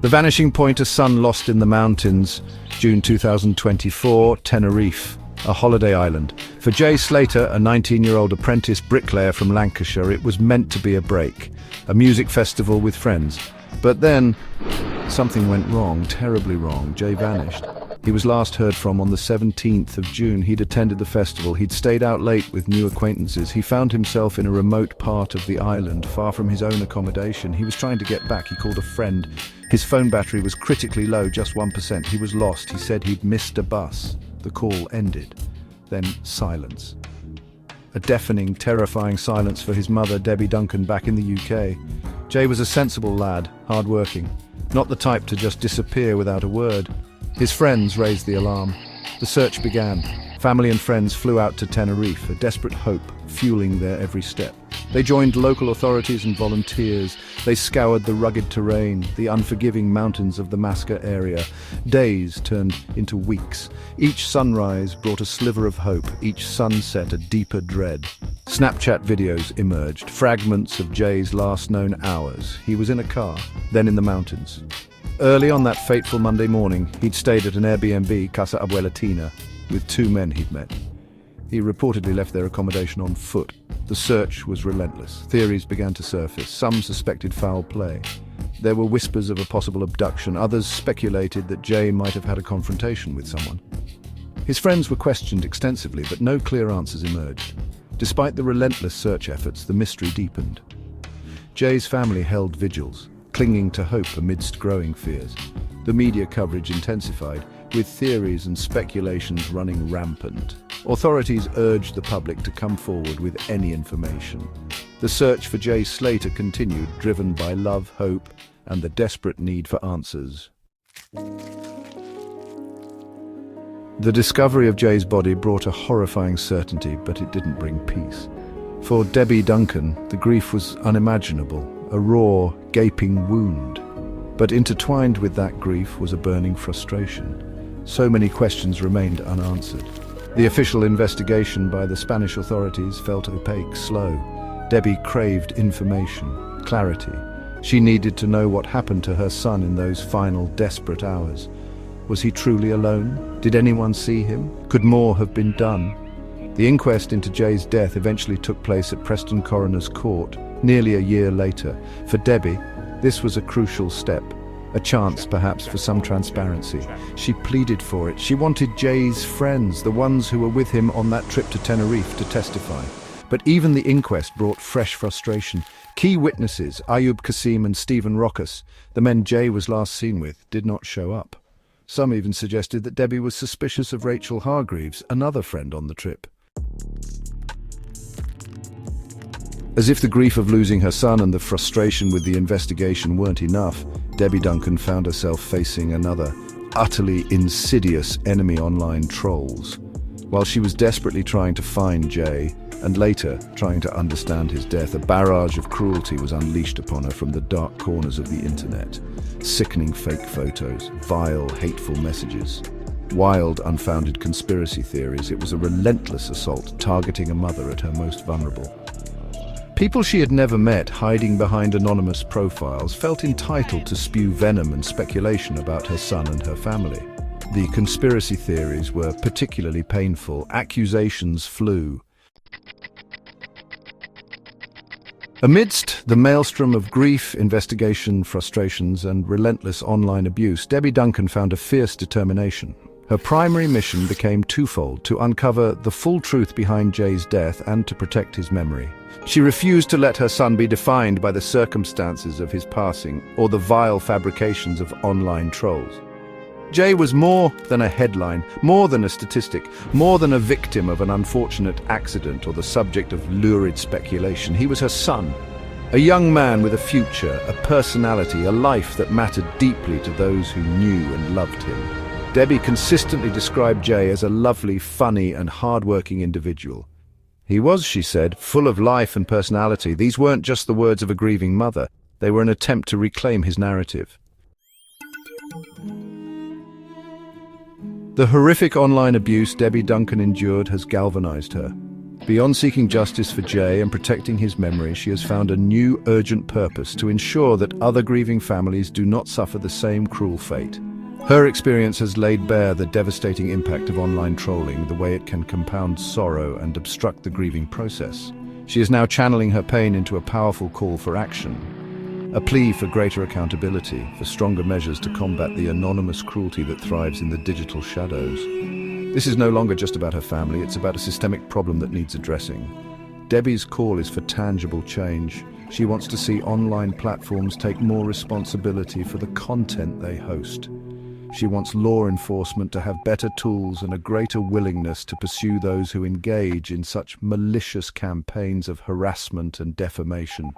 The vanishing point, a son lost in the mountains, June 2024, Tenerife, a holiday island. For Jay Slater, a 19-year-old apprentice bricklayer from Lancashire, it was meant to be a break, a music festival with friends. But then, something went wrong, terribly wrong. Jay vanished. He was last heard from on the 17th of June. He'd attended the festival. He'd stayed out late with new acquaintances. He found himself in a remote part of the island, far from his own accommodation. He was trying to get back. He called a friend. His phone battery was critically low, just 1%. He was lost. He said he'd missed a bus. The call ended. Then silence. A deafening, terrifying silence for his mother, Debbie Duncan, back in the UK. Jay was a sensible lad, hard-working, not the type to just disappear without a word. His friends raised the alarm. The search began. Family and friends flew out to Tenerife, a desperate hope fueling their every step. They joined local authorities and volunteers. They scoured the rugged terrain, the unforgiving mountains of the Masca area. Days turned into weeks. Each sunrise brought a sliver of hope, each sunset a deeper dread. Snapchat videos emerged, fragments of Jay's last known hours. He was in a car, then in the mountains. Early on that fateful Monday morning, he'd stayed at an Airbnb, Casa Abuelatina, with two men he'd met. He reportedly left their accommodation on foot. The search was relentless. Theories began to surface. Some suspected foul play. There were whispers of a possible abduction. Others speculated that Jay might have had a confrontation with someone. His friends were questioned extensively, but no clear answers emerged. Despite the relentless search efforts, the mystery deepened. Jay's family held vigils, clinging to hope amidst growing fears. The media coverage intensified, with theories and speculations running rampant. Authorities urged the public to come forward with any information. The search for Jay Slater continued, driven by love, hope, and the desperate need for answers. The discovery of Jay's body brought a horrifying certainty, but it didn't bring peace. For Debbie Duncan, the grief was unimaginable, a raw, gaping wound. But intertwined with that grief was a burning frustration. So many questions remained unanswered. The official investigation by the Spanish authorities felt opaque, slow. Debbie craved information, clarity. She needed to know what happened to her son in those final, desperate hours. Was he truly alone? Did anyone see him? Could more have been done? The inquest into Jay's death eventually took place at Preston Coroner's Court, nearly a year later. For Debbie, this was a crucial step. A chance, perhaps, for some transparency. She pleaded for it. She wanted Jay's friends, the ones who were with him on that trip to Tenerife, to testify. But even the inquest brought fresh frustration. Key witnesses, Ayub Kasim and Stephen Rockus, the men Jay was last seen with, did not show up. Some even suggested that Debbie was suspicious of Rachel Hargreaves, another friend on the trip. As if the grief of losing her son and the frustration with the investigation weren't enough, Debbie Duncan found herself facing another, utterly insidious enemy: online trolls. While she was desperately trying to find Jay, and later trying to understand his death, a barrage of cruelty was unleashed upon her from the dark corners of the internet. Sickening fake photos, vile, hateful messages, wild, unfounded conspiracy theories. It was a relentless assault targeting a mother at her most vulnerable. People she had never met, hiding behind anonymous profiles, felt entitled to spew venom and speculation about her son and her family. The conspiracy theories were particularly painful. Accusations flew. Amidst the maelstrom of grief, investigation, frustrations, and relentless online abuse, Debbie Duncan found a fierce determination. Her primary mission became twofold: to uncover the full truth behind Jay's death and to protect his memory. She refused to let her son be defined by the circumstances of his passing or the vile fabrications of online trolls. Jay was more than a headline, more than a statistic, more than a victim of an unfortunate accident or the subject of lurid speculation. He was her son, a young man with a future, a personality, a life that mattered deeply to those who knew and loved him. Debbie consistently described Jay as a lovely, funny, and hard-working individual. He was, she said, full of life and personality. These weren't just the words of a grieving mother. They were an attempt to reclaim his narrative. The horrific online abuse Debbie Duncan endured has galvanized her. Beyond seeking justice for Jay and protecting his memory, she has found a new urgent purpose to ensure that other grieving families do not suffer the same cruel fate. Her experience has laid bare the devastating impact of online trolling, the way it can compound sorrow and obstruct the grieving process. She is now channeling her pain into a powerful call for action, a plea for greater accountability, for stronger measures to combat the anonymous cruelty that thrives in the digital shadows. This is no longer just about her family, it's about a systemic problem that needs addressing. Debbie's call is for tangible change. She wants to see online platforms take more responsibility for the content they host. She wants law enforcement to have better tools and a greater willingness to pursue those who engage in such malicious campaigns of harassment and defamation.